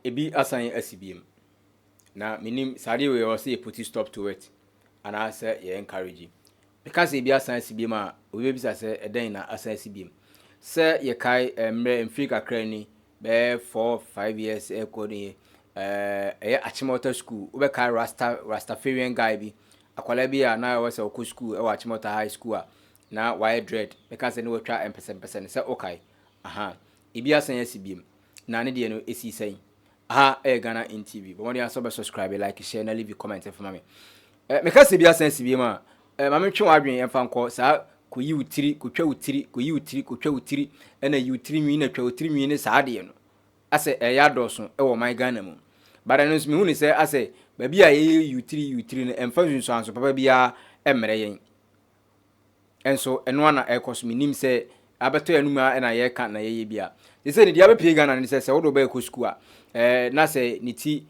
ebi asan asibiem na minim sade we o say put stop to it and I say ye encourage because ebi asan asibiem a obi bisa say eden na asan asibiem say ye kai mre mfiri kakra ni be 4-5 years e ko ni Achimota school we kai Rastafarian guy bi akwala bi a na we say okɔ school e wa Achimota high school a na why dread because ni we twa empesen say okay aha ebi asan asibiem na ne de no esi sai Ghanainntv but when you also subscribe, like, share, and leave a comment for me. Because be a sense be ma mama twe wadwen em fa nko sa ko yi utiri ko twa utiri ko yi utiri ko twa utiri na yi utiri mi na twa utiri mi ne sa de no ase ya doso e wo my Ghana mu but no me hu ni say ase ba bi a yi utiri no em fa nso anso papa bia emere yen enso eno ana e koso mi nim say abeto enuma na ye ka na ye bia they say ni dia be pie Ghana ni say wo do ba ko school a na say ni ti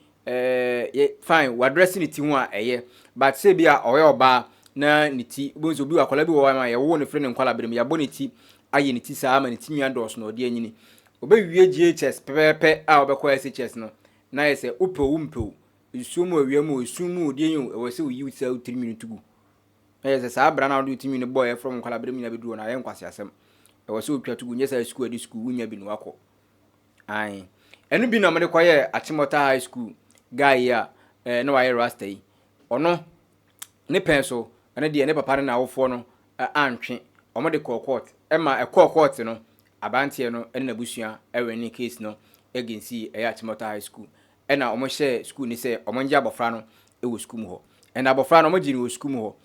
fine we address ni ti ho a eye but say bia oye oba na ni ti bonzo bi wakola bi wo ma ye wo ne frɛ ne nkwala bere ya bo ni ti aye ni ti saa ma ni ti nwa dos no de anyini obewie GHS pepepe a obekɔ SHS no na ye say upewu isumu awiamu isumu de enyu e wo say uyi usa utiri minute gu na ye say saa bra na do utiri minute boy from nkwala bere mi na bedu na ye nkwase asem e wo say utwa tugu nyesa school di school unya bi no akɔ ai enu bi na me de koye Achimota high school guy ya na wa ye rasta yi ono ne penso ene de ne papa na awofo no antwe omo de court ma court no abantie no ene na busua ewe ni case no agency Achimota high school ena omo share school ni say omo nje abofra no ewo school mu ho ena abofra no omo giri wo school mu ho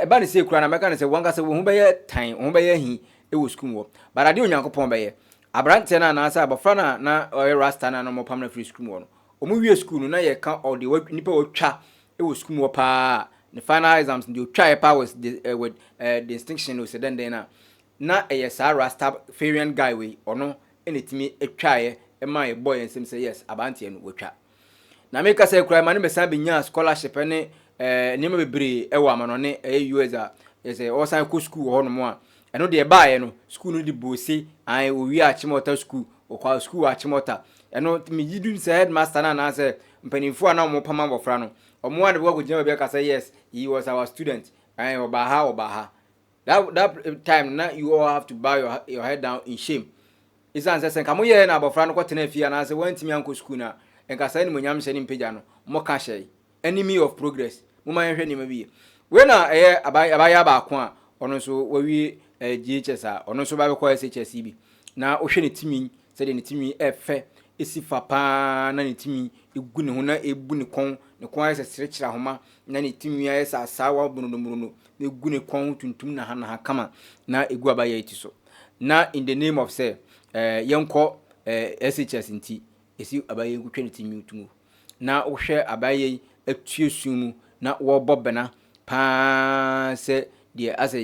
ba ne say kura na meka ne say wanga say wo hu be ye tan wo be ye hi ewo school mu ho but ade onyankopon be ye abrante na na say abofra na oye rasta na no mo pam na free school mu ho no omo wie school no na ye ka all the nipa wo twa ewo school mu ho pa the final exams the try powers with distinction no say den na sa Rastafarian guy we ono enetimi etwae e ma ye boy ensem say yes abantie no wotwa na me ka say kura ma ne be san benya scholarship ne nima bebre e wa amanone US a say o san ko school ho no mo a eno de ba ye no school no di bosi an owi Achimota school o kwa school Achimota eno me yidu say headmaster na say mpanimfo na mo pama bofra no omo ade wo gojima be ka say yes he was our student and obaha that time now you all have to bow your head down in shame. It's answer saying come here na bofra no kwatena fia na say wantimi anko school na enka say ni monyam hye ni mpagya no mo ka hye enemy of progress mo man hwe ni ma bi we na abaya ba ko a ono so wawie GHS a ono so ba be ko SHS bi na o hwe ni timi say ni timi efe esi fa pa na ni timi egu ne ho na ebu ne kon ase serekira homa na ni timi ya esa asawa bununumu na egu ne kon tuntum na ha kama na egu abaya eti so na in the name of say yenko SHS nti esi abaya gutwe ne timi utumu na wo hwe abaya atuesumu na wo bobena pa se de ase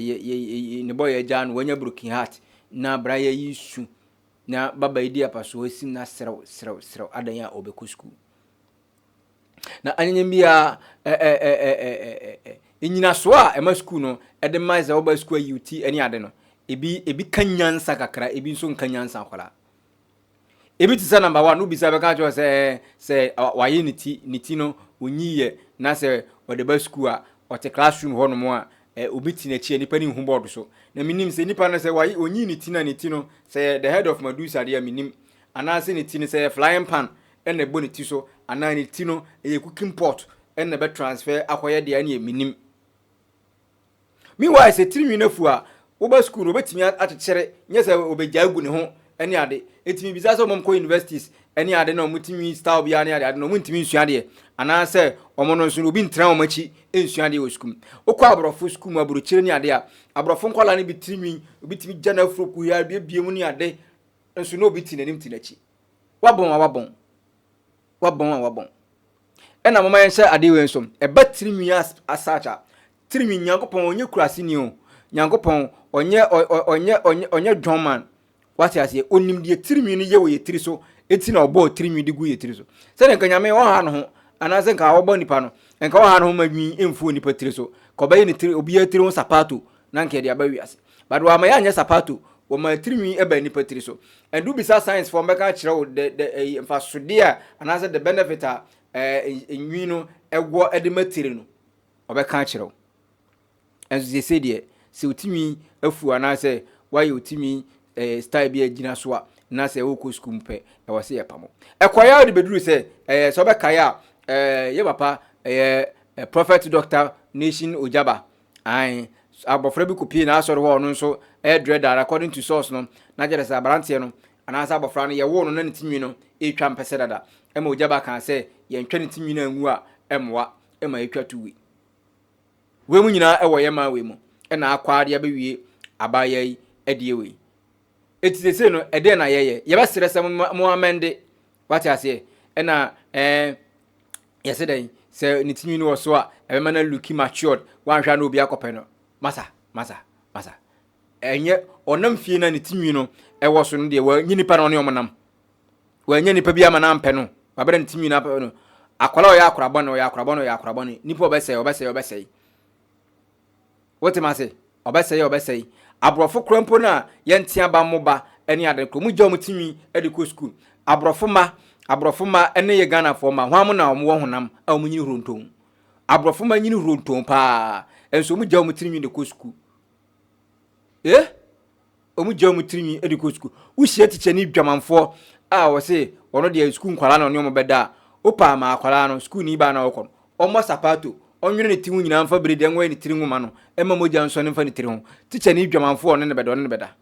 ne boy eja no wanya broken heart na braya yisu na baba idi apaso esi na serew adan ya obeko school na anyanyem bia enyina so a ema school no ede maize oba school UT eni ade no ebi kanyansa kakra ebi nso kanyansa akwala ebi tisa number 1 no bisa be ka jo se waye niti no onyiye na se ode ba school a ote classroom ho no mo a obi ti na chi nipa ni hu board so na minim se nipa na se waye onyi niti no se the head of Medusa dia minim anase niti ne se flying pan ene bo niti so ana niti no cooking pot ene be transfer akoye dia na minim meanwhile se tiri minafu a wo ba school obetimi atchere nyese obegya gu ne ho ene ade etimi bisa so mom ko universities ene ade na omutimi style bia ne ade no omutimi nsuade ana se omo no nsu obi ntra omachi ensuade wo school okwa abrofo school ma buruchire ne ade a abrofo nkwala ne bitimi obitimi jana afro ku ya bie mu ne ade nsu no obi tinanim tinachi wabon ena mama yense ade we nsom e batirimi asacha tirimi nyankopon onye kurase ni o nyankopon onye John what you say onim de tirimi ni ye we tiri so eti na obo tirimi de gu ye tiri so se ne kanyame wo ha no ho ana se nka obo nipa no nka wo ha no ho madwi emfu nipa tiri so ko baye ni tiri obi ya tiri ho sapato na nke de aba wiase but wa ma ya nya sapato wo ma tirimi eba nipa tiri so endu bisa science for meka kire wo the infrastructure anase the benefit enwi no egwo edimatiri no obeka kire wo enso ze se de se utimi afu anase why utimi style bi agina so a na se wo ko school mpe e wo se ye pamo ekoya de beduru se so obeka ya ye papa prophet doctor nation Ogyaba ai abofra bi kopie na asoro ho no nso dreader according to source no na jere sa abrante no anasa abofra no ye wo no na ntimi no etwa mpese dada ema Ogyaba kan se ye ntwa ntimi no anwu a emwa ema etwa tuwi we mu nyina e wo ye ma we mu e na akwade abewie abaye edie we etise no ede na ye be sere se mo amende what you say e na yesterday se nitimi no so a e be na looking matured wan hwa na obi akopɛ no masa enye onam fie na nitimi no e wo so no de wa nyinipa no ne omonam wa nya nipa bi ama na mpɛ no ba bere nitimi na apɛ no akwala o ya akorabɔ no nipa obɛsɛe what am I say obɛsɛe abrofo krampo na yentia ba moba ene ade kro mu gya omutimi e de ko school abrofo ma ene ye Ghana fo ma hwam na omwo honam a omunyi hrontom abrofo ma nyini hrontom pa enso mu gya omutimi de ko school omu gya omutimi e de ko school wo hie tiche ni dwamanfo a wo se wono de school nkwala na onyo beda opa ma akwala no school ni ba na wokɔ omo sapato onwene ne timu nyina mfa brede nwa ne tiri nwoma no ema mogya nso ne mfa ne tiri ho ticha ni dwamanfo ne beda.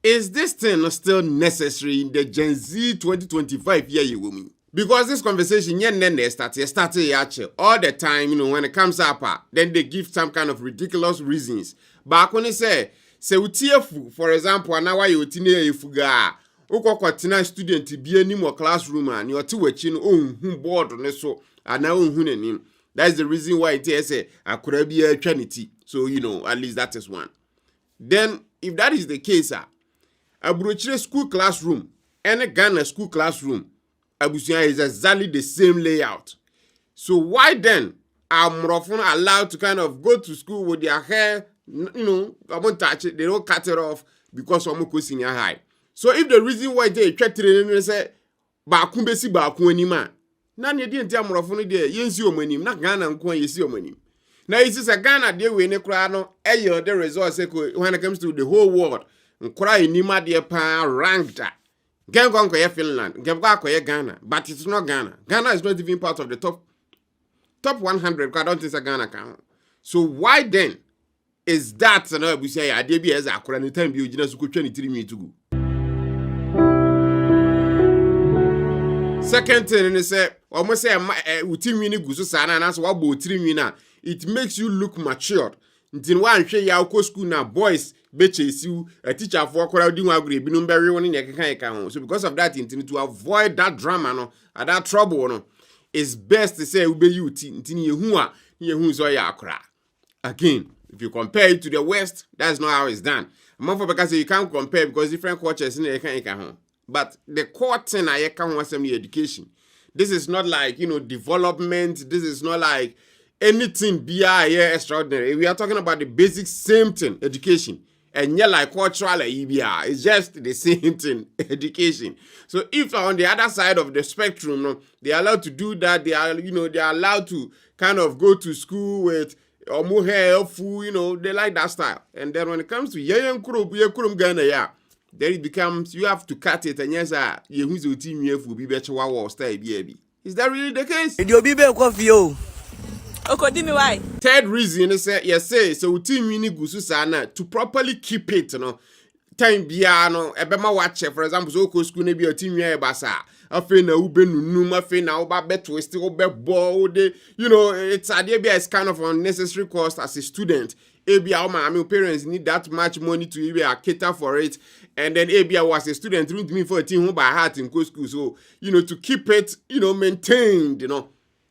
Is this thing still necessary in the Gen Z 2025 year you woman? Because this conversation started all the time, when it comes up, then they give some kind of ridiculous reasons. But when they say utiefu, for example, now why you tine efuga, ukoko student to be any more classroom and you're too watching board on so and now hunenim. That's the reason why it is a could be a trinity. So, at least that is one. Then, if that is the case, a Bruchire school classroom and a Ghana school classroom, Abusia is exactly the same layout. So, why then are Morofon allowed to kind of go to school with their hair, I won't touch it, they don't cut it off because of Moko senior high. So, if the reason why they try to say, Bakumbesi Bakuanima, none you didn't tell Morofon there, yes, your money, not Ghana and Kwan, yes, your money. Now, it's a Ghana, they win a crano, the results when it comes to the whole world. Cry Nima dear pa ranked. Gangon Finland, Gabako Ghana, but it's not Ghana. Ghana is not even part of the top 100. I don't think it's a Ghana count. So why then is that we say a DB as a Quran time you just could 23 minutes to go? Second thing, they say, almost say, Utimini Gusana, and that's what Botrimina. It makes you look matured. Until one share your school now, boys, betches you, a teacher for crowding agree, binum berry one in your. So because of that, to avoid that drama, no, and that trouble, no, it's best to say, Ube you, Tini, who's Accra. Again, if you compare it to the West, that's not how it's done. Because you can't compare because different cultures in the but the core thing I can't want some education. This is not like, development. This is not like anything BIA extraordinary. We are talking about the basic same thing, education. And yeah, like cultural EBR, it's just the same thing, education. So if on the other side of the spectrum, no, they are allowed to do that, they are, they are allowed to kind of go to school with more helpful, they like that style. And then when it comes to Kurum Ghana, yeah, then it becomes you have to cut it and yes, who's the team you will be better or stay baby. Is that really the case? You'll be better coffee. Okay, me why? Third reason is so team you need sana to properly keep it, time biano, ebema watch for example, so ko school be a team ya basa. Afe na ube nunu, afe na uba bet twist, ube ball, it's it's kind of unnecessary cost as a student. Parents need that much money to cater for it. And then was a student room to me for a team who by heart in school. So, to keep it, maintained,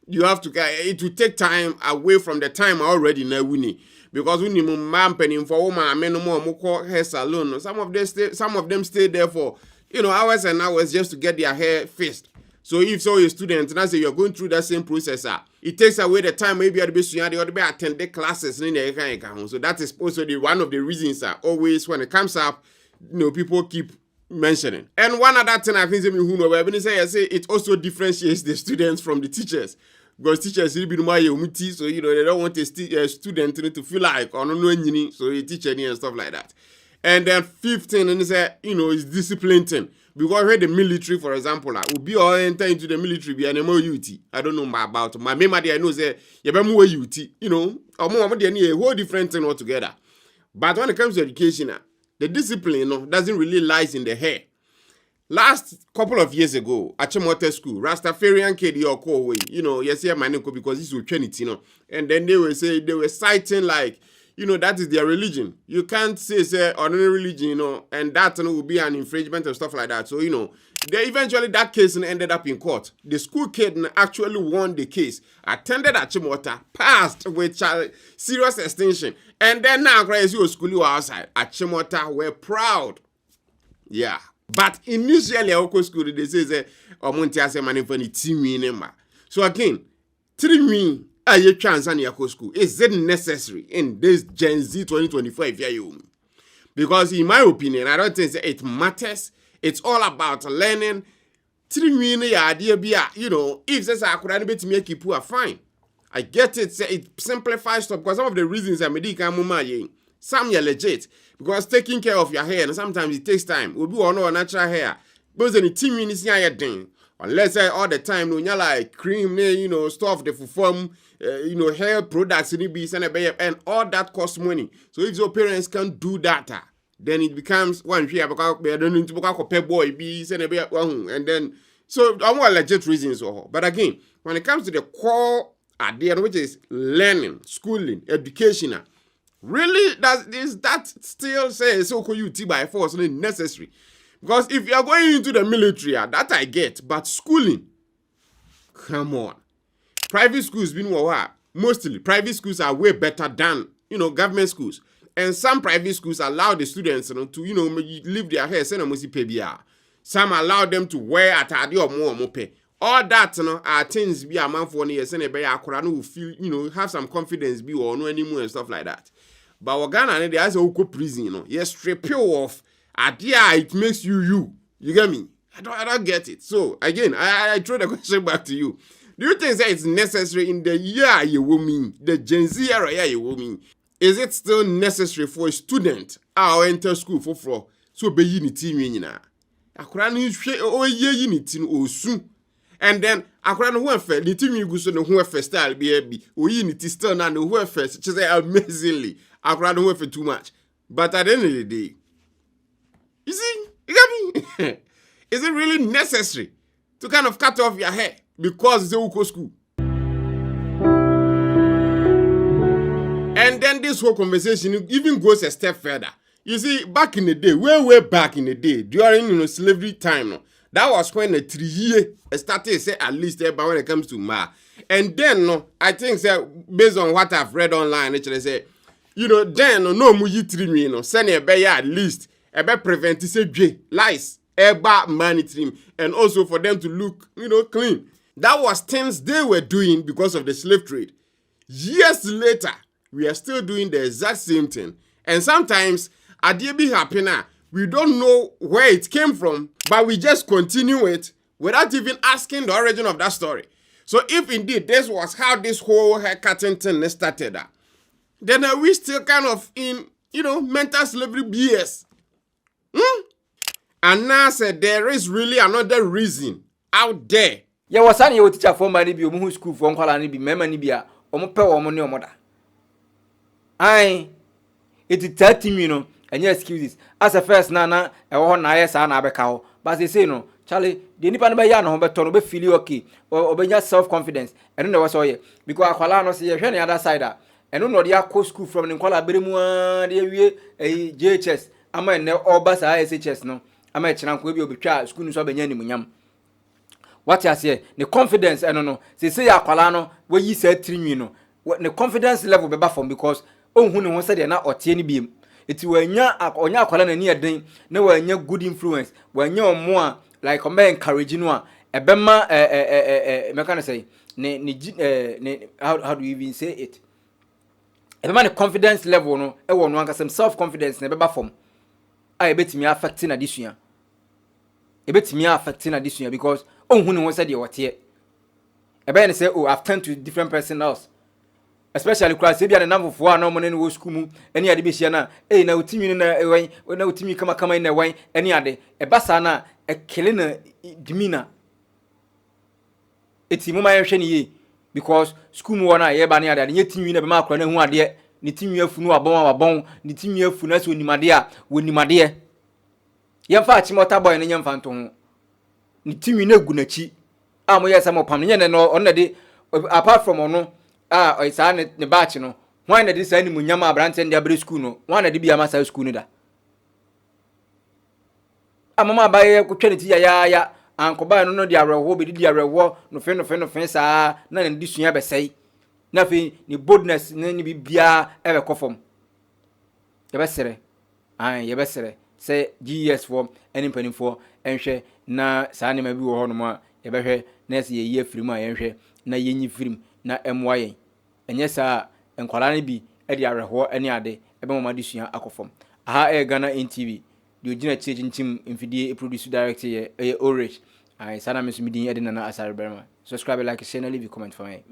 you have to, it will take time away from the time already now winning. Because when you mamping for more hair salon, some of them stay there for, hours and hours just to get their hair fixed. So if so a student and I say you're going through that same process, it takes away the time maybe at the attend the classes in the. So that is also one of the reasons always when it comes up, people keep mentioning. And one other thing I think it also differentiates the students from the teachers. Because teachers will be so they don't want a student to feel like so they teach any and stuff like that. And then 15, and is discipline thing. Because when the military, for example, will be all enter into the military be an MOUT. I don't know about my memory. I know say you be more UT, or more a whole different thing altogether. But when it comes to education, the discipline doesn't really lies in the hair. Last couple of years ago, at Chimote School, Rastafarian kid your call way, yes, yeah, my name because this was Trinity, and then they were citing like, that is their religion. You can't say ordinary religion, and that will be an infringement and stuff like that. So, they eventually that case ended up in court. The school kid actually won the case, attended at Chimote, passed with serious extension, and then now graduate school outside at Chimote were proud. Yeah. But initially, our school they say omontia say money for the team number. So again, 3 me a year chance on your school. Is it necessary in this Gen Z 2025 year? Because in my opinion, I don't think it matters. It's all about learning. 3 me idea be if this I could bit make you poor fine. I get it. It simplifies stuff because some of the reasons I made some are legit. Because taking care of your hair, and sometimes it takes time. We'll be on our natural hair. Because any 10 minutes here, thing. Unless all the time, you like cream, stuff, the form, hair products, and all that costs money. So if your parents can't do that, then it becomes one year because they don't need to book a boy, and then so I'm more legit reasons. But again, when it comes to the core idea, which is learning, schooling, education. Really, that still says so you by force necessary? Because if you are going into the military, that I get, but schooling, come on. Private schools mostly private schools are way better than government schools, and some private schools allow the students to leave their hair. Some allow them to wear atade or more pay. All that are things be a man for years and will feel have some confidence be or no anymore and stuff like that. But Ghana, they has a prison, yes, strip you off. Idea it makes you. You get me? I don't get it. So again, I throw the question back to you. Do you think that it's necessary in the year you will mean, the Gen Z era you will mean? Is it still necessary for a student or enter school for so be unity meaning? Accra ni hwe o ye unity o su. And then Accra no who first the team you go so no who first style be o unity still na no who first just amazingly. Accra don't wait for too much. But at the end of the day, you see, you get me? Is it really necessary to kind of cut off your hair because it's a Uko school? And then this whole conversation even goes a step further. You see, back in the day, way back in the day, during slavery time, that was when the 3 year started say at least there, but when it comes to Ma. And then I think based on what I've read online, actually say. Then no muyi 3 me send a bear at least prevent lice, money trim, and also for them to look clean. That was things they were doing because of the slave trade. Years later, we are still doing the exact same thing, and sometimes idea be happening. We don't know where it came from, but we just continue it without even asking the origin of that story. So if indeed this was how this whole haircutting thing started, then are we still kind of in, mental slavery BS? And now said there is really another reason out there. Yeah, was any your teacher for money be who school from Kuala be memory be a omope or money or mother. Aye, it is 30 and your excuses. As a first nana, a one nice and abacao, but they say no, Charlie, the Nipan by Yan, but Tr0uble feel okay or be just self confidence. And no was all ye because Kuala no see any other side. And no dia co school from Nkola Berimu a JHS. Am I no all bus ISHS no. Am I chan ko bi obetwa school so benya ni munyam. What you say? The confidence I don't know. Say akwala no we yi say 3 no. The confidence level be ba from because ohun ne ho say de na otie ni biem. Eti wanya akwala na ni eden na wanya good influence. Wanya omo a like o me encourage no a ebema me can say how do you even say it? The confidence level no e won no self confidence na be ba from a ebetimi affect na disua ebetimi affect na disua because ohun ne ho say de wote ebe ne say oh I've turned to different person else especially class e bia ne namfofo a na mo ne wo school mu ene ade be hia na na utimi na ewan na utimi kama na ewan ene ade ebasa na ekele na dimina eti mo ma yehwe ne ye because school mu wona ye ba ne ade nye timi na be ma akora na hu ade ni timi afunu abon ni timi afunu aso nimade a wonimade ye fa achimota boy ne nyemfa nto ho ni timi na gu na chi a mo ye sa mo pam ne no on na de apart from ono o isa ne batch no wan na de sa ni munyama abrante ndi abre school no wan na de bia ma sa school no da amama baye ko twene ti ya ankoba no de arewo be di arewo no fe sa na ne di sua be sei na fe ni boldness ni bibia ebe kofom ye besere say GS for any penny for enhwe na sa ne ma bi wo ho no ma ye behwe na se ye firim a yenhwe na yenyi firim na emwa yen enye sa enkwala ne bi e de areho ene ade ebe mama de sua akofom aha ghanainntv de ogina chichinchim mfidie produce director ye Orage ai sana mesumidin ede na asare berma subscribe like share na leave comment for me.